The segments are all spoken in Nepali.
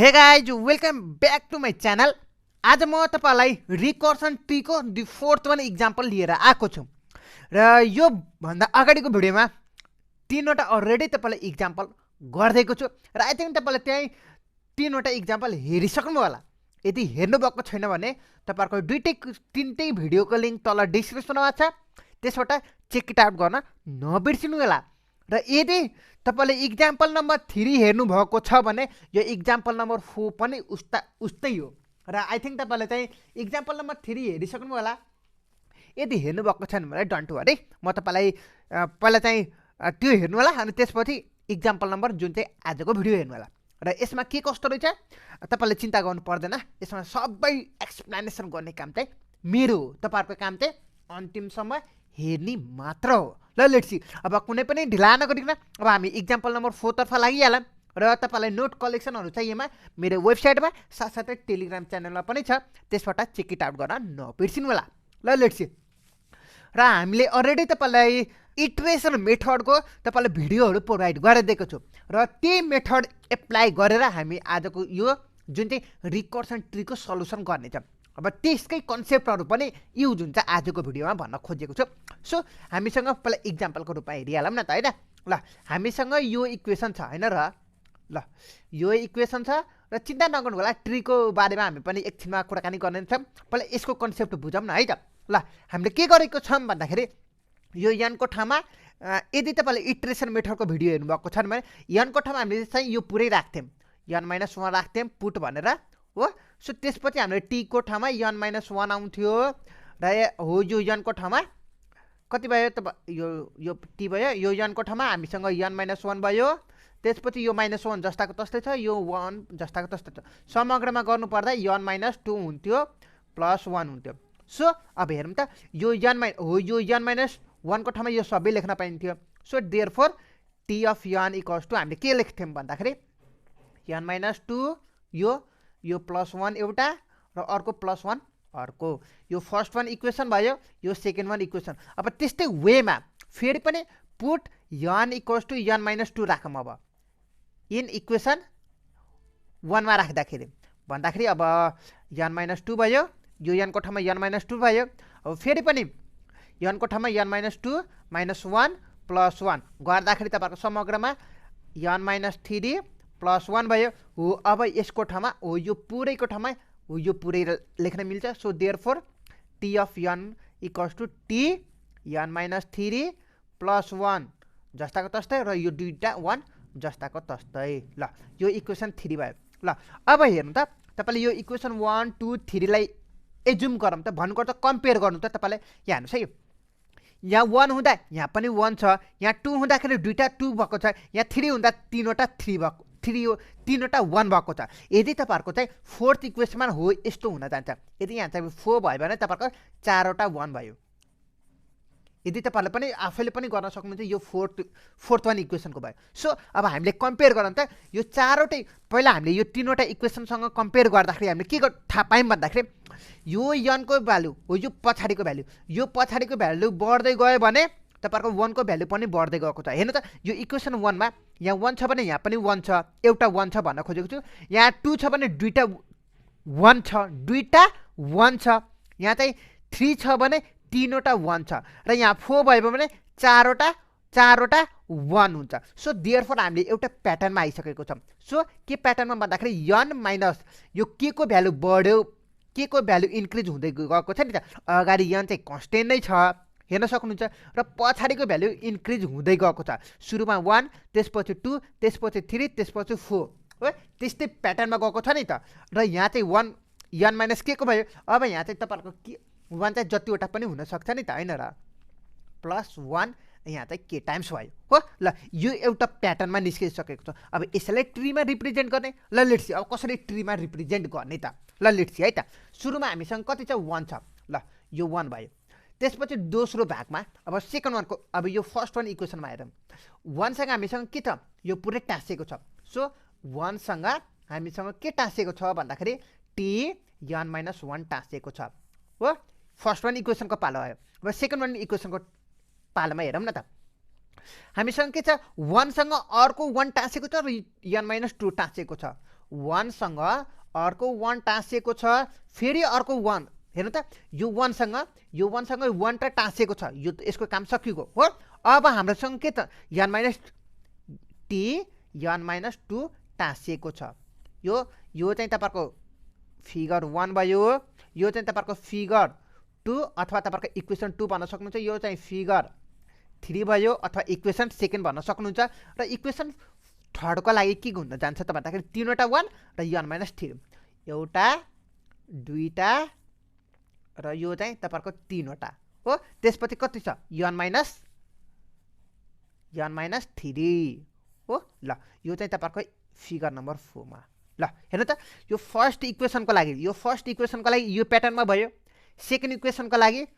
हे guys welcome back to my channel. आज म तपाईलाई रिकर्सन ट्रीको दि फोर्थ वान इक्जाम्पल लिएर आएको छु र यो भन्दा अगाडिको भिडियोमा तीनवटा अलरेडी तपाईलाई इक्जाम्पल गर्दैको छु र आई थिंक तपाईले त्यही तीनवटा इक्जाम्पल हेरिसक्नु होला। यदि हेर्नु भएको छैन भने तपाईहरुको तीनटै भिडियोको लिंक तल डिस्क्रिप्सनमा छ, त्यसबाट चेक इट आउट गर्न नबिर्सिनु होला। र यदि तपाईले इक्जाम्पल नम्बर 3 हेर्नु भएको छ भने यो इक्जाम्पल नम्बर 4 पनि उस्तै हो र आई थिंक तपाईले चाहिँ इक्जाम्पल नम्बर 3 हेरिसक्नु होला। यदि हेर्नु भएको छैन भने डोन्ट वरी, म तपाईलाई पहिला चाहिँ त्यो हेर्नु होला अनि त्यसपछि इक्जाम्पल नम्बर जुन चाहिँ आजको भिडियो हेर्नु होला। र यसमा के कस्तो रहेछ तपाईले चिन्ता गर्नु पर्दैन, यसमा सबै एक्सप्लेनेसन गर्ने काम चाहिँ मेरो हो। तपाईहरुको काम चाहिँ अन्तिमसम्म हेर्ने मात्र हो। ल लेट्स सी, अब कुनै पनि ढिला नगरिकन अब हामी इक्जाम्पल नम्बर 4 तर्फ लागिहालौँ र तपाईलाई नोट कलेक्सनहरु चाहिँ यहाँ मेरो वेबसाइटमा साथसाथै टेलिग्राम च्यानलमा पनि छ, त्यसबाट चेक इट आउट गर्न नबिर्सिनु होला। ल लेट्स सी, र हामीले अलरेडी तपाईलाई इटरेसन मेथडको तपाईलाई भिडियोहरु प्रोभाइड गरिदिएको छु र त्यही मेथड एप्लाई गरेर हामी आजको यो जुन चाहिँ रिकर्सन ट्रीको सल्युसन गर्नेछ। अब त्यसकै कन्सेप्टहरु पनि युज हुन्छ आजको भिडियोमा भन्न खोजेको छु। सो हामीसँग पहिला इक्जाम्पलको रूपमा हेरिहालौँ न त, हैन? ल हामीसँग यो इक्वेसन छ हैन र? ल यो इक्वेसन छ र चिन्ता नगर्नु होला, ट्रीको बारेमा हामी पनि एकछिनमा कुराकानी गर्नेछौँ। पहिला यसको कन्सेप्ट बुझौँ न है त। ल हामीले के गरेको छौं भन्दाखेरि यो n को ठाउँमा यदि तपाईले इटरेसन मेथडको भिडियो हेर्नु भएको छ भने n को ठाउँमा हामीले चाहिँ यो पुरै राख्थ्यौं, n-1 राख्थ्यौं पुट भनेर हो। सो त्यसपछि हामीले t को ठाउँमा n-1 आउँथ्यो र हो यो n को ठाउँमा कति भयो त यो t भयो, यो n को ठाउँमा हामीसँग n-1 भयो, त्यसपछि यो -1 जस्ताको तस्तै छ, यो 1 जस्ताको तस्तै छ। समग्रमा गर्नु पर्दा n-2 हुन्थ्यो +1 हुन्थ्यो। सो अब हेरौँ त यो n-1 को ठाउँमा यो सबै लेख्न पाइन्थ्यो। So therefore t of n equals to हामीले के लेख्थ्यौं भन्दाखेरि n-2 यो +1 एउटा र अर्को +1 अर्को, यो फर्स्ट वान इक्वेसन भयो, यो सेकेन्ड वान इक्वेसन। अब त्यस्तै वेमा फेरि पनि put n equals to n-2 राखौँ। अब इन इक्वेसन 1 मा राख्दाखेरि भन्दाखेरि अब n-2 भयो, यो n को ठाउँमा n-2 भयो। अब फेरि पनि n को ठाउँमा n-2 -1 +1 गर्दाखेरि तपाईहरुको समग्रमा n-3 +1 भयो हो। अब यसको ठाउँमा हो यो पुरैको ठाउँमा हो यो पुरै लेख्न मिल्छ। So therefore t of n equals to t n-3 +1 जस्ताको तस्तै र यो दुईटा 1 जस्ताको तस्तै। ल यो इक्वेसन 3 भयो। ल अब हेर्नु त तपाईले यो इक्वेसन 1 2 3 लाई एज्युम गरौँ त, भन्नुको त कम्पेयर गर्नु त। तपाईले यहाँ हेर्नुस् है, यहाँ 1 हुँदा यहाँ पनि 1 छ, यहाँ 2 हुँदाखेरि दुईटा 2 भएको छ, यहाँ 3 हुँदा तीनवटा 3 भएको, तीनवटा 1 भएको छ। यदि तपाईहरुको चाहिँ फोर्थ इक्वेसनमा हो यस्तो हुन जान्छ, यदि यहाँ चाहिँ 4 भयो भने तपाईहरुको 4वटा 1 भयो। यदि तपाईहरुले पनि आफैले पनि गर्न सक्नुहुन्छ, यो फोर्थ वान इक्वेसनको भयो। सो अब हामीले कम्पेयर गरौँ त यो चारवटै, पहिला हामीले यो तीनवटा इक्वेसनसँग कम्पेयर गर्दाखेरि हामीले के थाहा पायौं भन्दाखेरि यो n को भ्यालु हो यो पछाडीको भ्यालु बढ्दै गयो भने तपाईहरुको 1 को भ्यालु पनि बढ्दै गएको छ। हेर्नु त यो इक्वेसन 1 मा यहाँ 1 छ भने यहाँ पनि 1 छ, एउटा 1 छ भन्न खोजेको छु। यहाँ 2 छ भने दुईटा 1 छ, यहाँ चाहिँ 3 छ भने तीनवटा 1 छ र यहाँ 4 भयो भने चारवटा 1 हुन्छ। सो देयरफोर हामीले एउटा प्याटर्नमा आइसकेको छौं। सो के प्याटर्नमा भन्दाखेरि n माइनस यो के को भ्यालु बढ्यो, के को भ्यालु इन्क्रिज हुँदै गएको छ नि त। अगाडि n चाहिँ कन्स्टेन्ट नै छ हेर्न सक्नुहुन्छ र पछाडीको भ्यालु इन्क्रिज हुँदै गएको छ। सुरुमा 1, त्यसपछि 2, त्यसपछि 3, त्यसपछि 4 हो, त्यस्तै प्याटर्नमा गएको छ नि त। र यहाँ चाहिँ 1 n माइनस के को भयो, अब यहाँ चाहिँ तपाईहरुको के 1 चाहिँ जतिवटा पनि हुन सक्छ नि त, हैन र? +1 यहाँ चाहिँ k टाइम्स भयो हो। ल यो एउटा प्याटर्नमा निस्किसकेको छ। अब यसलाई ट्रीमा रिप्रेजेन्ट गर्ने। ल लेट्स सी, अब कसरी ट्रीमा रिप्रेजेन्ट गर्ने त। ल लेट्स सी है त। सुरुमा हामीसँग कति छ 1 छ, ल यो 1 भयो। त्यसपछि दोस्रो भागमा अब सेकेन्ड वानको, अब यो फर्स्ट वान इक्वेसनमा हेरौँ, 1 सँग हामीसँग के छ यो पुरै टाँसेको छ। सो 1 सँग हामीसँग के टाँसेको छ भन्दाखेरि t n-1 टाँसेको छ हो। फर्स्ट वान इक्वेसनको पालो आयो। अब सेकेन्ड वान इक्वेसनको पालोमा हेरौँ न त, हामीसँग के छ 1 सँग अर्को 1 टाँसेको छ र n-2 टाँसेको छ 1 सँग अर्को 1 टाँसिएको छ, फेरि अर्को 1, हेर्नु त यो 1 सँग 1 त टाँसिएको छ, यो यसको काम सकिएको हो। अब हाम्रोसँग के त n minus t n minus 2 टाँसिएको छ। यो चाहिँ तपाईहरुको फिगर 1 भयो, यो चाहिँ तपाईहरुको फिगर 2 अथवा तपाईहरुको इक्वेसन 2 भन्न सक्नुहुन्छ, यो चाहिँ फिगर 3 भयो अथवा इक्वेसन सेकेन्ड भन्न सक्नुहुन्छ। र इक्वेसन थर्ड को लागि के हुन जान्छ त भन्दाखेरि 3 वटा 1 र n माइनस 3, एउटा दुईटा र यो चाहिँ तपाईहरुको 3 वटा हो। त्यसपछि कति छ n माइनस 3 हो। ल यो चाहिँ तपाईहरुको फिगर नम्बर 4 मा। ल हेर्नु त यो फर्स्ट इक्वेसनको लागि यो प्याटर्नमा भयो, सेकेन्ड इक्वेसनको लागि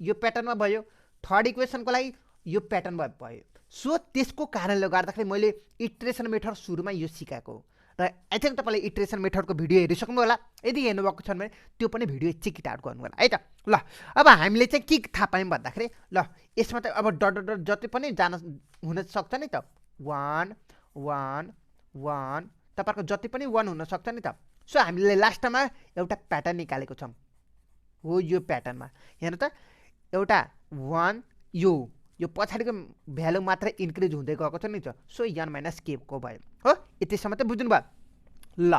यो प्याटर्नमा भयो, थर्ड इक्वेसनको लागि यो प्याटर्नमा भयो। सो त्यसको कारणले गर्दाखेरि मैले इटरेसन मेथड सुरुमा यो सिकाएको र आई थिंक तपाईले इटरेसन मेथडको भिडियो हेरिसक्नु होला। यदि हेर्नु भएको छ भने त्यो पनि भिडियो चेक इट आउट गर्नु होला है त। ल अब हामीले चाहिँ के थाहा पायौं भन्दाखेरि ल यसमा त अब डट डट जति पनि जान हुन सक्छ नि त 1 1 1 तपाईहरुको जति पनि 1 हुन सक्छ नि त। सो हामीले लास्टमा एउटा प्याटर्न निकालेको छौं हो। यो प्याटर्नमा हेर्नु त एउटा 1 यो पछाडीको भ्यालु मात्र इन्क्रिज हुँदै गएको छ नि त। सो n माइनस k को भयो हो। यतिसम्म त बुझ्नु भयो। ल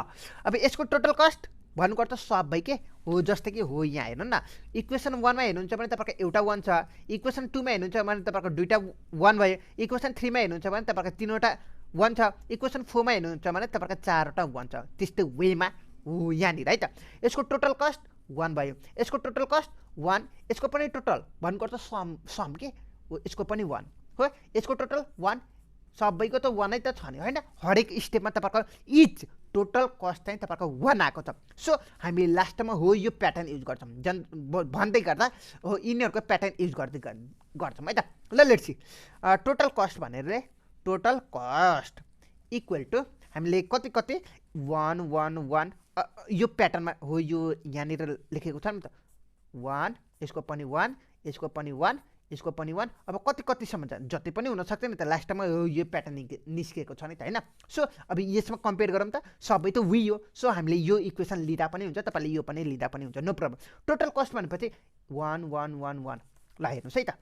अब यसको टोटल कस्ट भन्नुपर्छ सब भइ के हो, जस्तै कि हो यहाँ हेर्नु न इक्वेसन 1 मा हेर्नुहुन्छ भने तपाईहरुको एउटा 1 छ, इक्वेसन 2 मा हेर्नुहुन्छ भने तपाईहरुको दुईटा 1 भयो, इक्वेसन 3 मा हेर्नुहुन्छ भने तपाईहरुको 3 वटा 1 छ, इक्वेसन 4 मा हेर्नुहुन्छ भने तपाईहरुको 4 वटा 1 छ। त्यस्तै वेमा हो यहाँ नि है त। यसको टोटल कस्ट 1 भयो, यसको टोटल कस्ट 1, यसको पनि टोटल भन्नुपर्छ सम के हो, यसको पनि 1 हो, यसको टोटल 1, सबैको त 1 नै त छ नि हैन। हरेक स्टेपमा तपाईहरुको इच टोटल कस्ट चाहिँ तपाईहरुको 1 आएको छ। सो हामी लास्टमा हो यो प्याटर्न युज गर्छौं भन्दै गर्दा हो यिनीहरुको प्याटर्न युज गर्छौं है त। ल लेट्स सी टोटल कस्ट भनेर टोटल कस्ट इक्वल टु हामीले कति 1 1 1 यो प्याटर्नमा हो, यो यहाँ निर लेखेको छ नि त 1, यसको पनि 1, यसको पनि 1, यसको पनि 1। अब कति सम्म छ जति पनि हुन सक्छ नि त। लास्टमा यो प्याटर्न निस्केको छ नि त हैन। सो अब यसमा कम्पेयर गरौँ त सबै त वी हो। सो हामीले यो इक्वेसन लिदा पनि हुन्छ, तपाईले यो पनि लिदा पनि हुन्छ, नो प्रब्लम। टोटल कस्ट भनेपछि 1 1 1 1। ल हेर्नुस् है त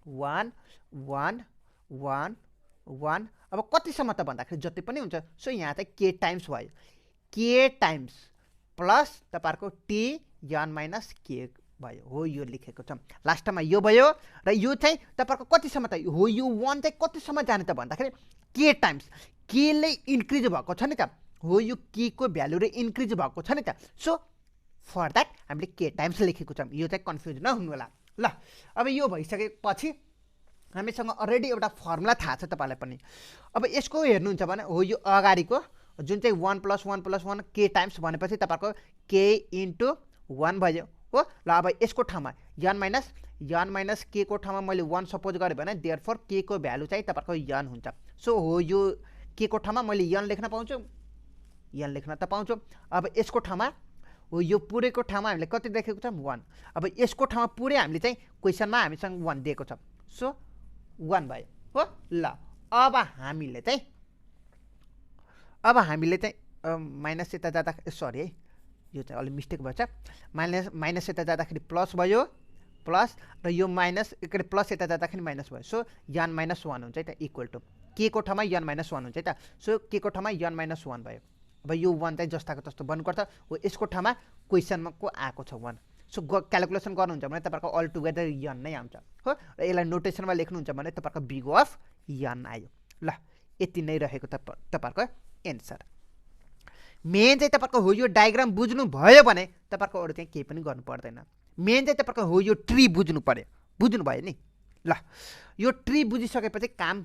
1 1 1 1। अब कतिसम्म त भन्दाखेरि जति पनि हुन्छ। सो यहाँ चाहिँ k टाइम्स भयो, k टाइम्स प्लस तपाईहरुको t n माइनस k भयो हो, यो लेखेको छ। लास्टमा यो भयो र यो चाहिँ तपाईहरुको कतिसम्म त हो, यो 1 चाहिँ कतिसम्म जाने त भन्दाखेरि k टाइम्स k ले इन्क्रिज भएको छ नि त हो, यो k को भ्यालु रे इन्क्रिज भएको छ नि त। सो फर दैट हामीले k टाइम्स लेखेको छ, यो चाहिँ कन्फ्युज नहुनु होला। ल अब यो भइसकेपछि हामीसँग अलरेडी एउटा फर्मुला थाहा छ तपाईलाई पनि। अब यसको हेर्नुहुन्छ भने हो यो अगाडिको जुन चाहिँ 1 + 1 + 1 k टाइम्स भनेपछि तपाईहरुको k * 1 भयो हो। ल अब यसको ठाउँमा n माइनस k को ठाउँमा मैले 1 सपोज गरे भने देयरफोर k को भ्यालु चाहिँ तपाईहरुको n हुन्छ। सो हो यो k को ठाउँमा मैले n लेख्न पाउँछु, अब यसको ठाउँमा हो यो पुरैको ठाउँमा हामीले कति लेखेको छ 1। अब यसको ठाउँमा पुरै हामीले चाहिँ क्वेशनमा हामीसँग 1 दिएको छ। सो 1 भयो हो। ल अब हामीले चाहिँ माइनस यता जाँदा सरी है यो चाहिँ अलि मिस्टेक भएछ, माइनस यता जाँदाखेरि प्लस भयो, प्लस र यो माइनस प्लस यता जाँदाखेरि माइनस भयो। सो n माइनस 1 हुन्छ है त इक्वल टु k को ठाउँमा n माइनस 1 हुन्छ है त। सो k को ठाउँमा n माइनस 1 भयो। अब यो 1 चाहिँ जस्ताको तस्तो बन्नुपर्छ हो। यसको ठाउँमा क्वेशनमा को आएको छ 1। सो क्याल्कुलेसन गर्नुहुन्छ भने तपाईहरुको अल टुगेदर n नै आउँछ हो। र यसलाई नोटेसनमा लेख्नुहुन्छ भने तपाईहरुको बिग अफ n आयो। ल यति नै रहेको तपाईहरुको एन्सर। मेन चाहिँ तपाईहरुको हो यो डायग्राम बुझ्नु भयो भने तपाईहरुको अरु चाहिँ केही पनि गर्नु पर्दैन। मेन चाहिँ तपाईहरुको हो यो ट्री बुझ्नु पर्यो, बुझ्नु भयो नि। ल यो ट्री बुझिसकेपछि काम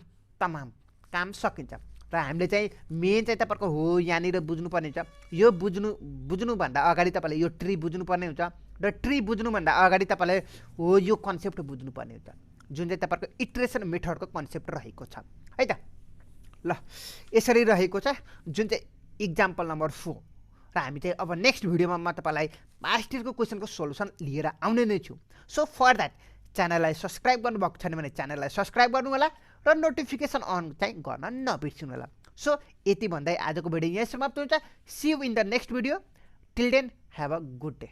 सकिन्छ। र हामीले चाहिँ मेन चाहिँ तपाईहरुको हो यहाँ निर बुझ्नु पर्ने हुन्छ। यो बुझ्नु भन्दा अगाडि तपाईले यो ट्री बुझ्नु पर्ने हुन्छ र ट्री बुझ्नु भन्दा अगाडि तपाईले हो यो कन्सेप्ट बुझ्नु पर्ने हुन्छ, जुन चाहिँ तपाईहरुको इटरेसन मेथडको कन्सेप्ट रहेको छ है त। ल यसरी रहेको छ जुन चाहिँ इक्जाम्पल नम्बर 4। र हामी चाहिँ अब नेक्स्ट भिडियोमा म तपाईलाई पास्ट इयरको क्वेशनको सोलुसन लिएर आउने नै छु। सो फर दैट च्यानललाई सब्स्क्राइब गर्नुभएको छैन भने च्यानललाई सब्स्क्राइब गर्नु होला र नोटिफिकेसन अन चाहिँ गर्न नबिर्सिनु होला। सो यति भन्दै आजको भिडियो यहीँ समाप्त हुन्छ see you in the next video till then have a good day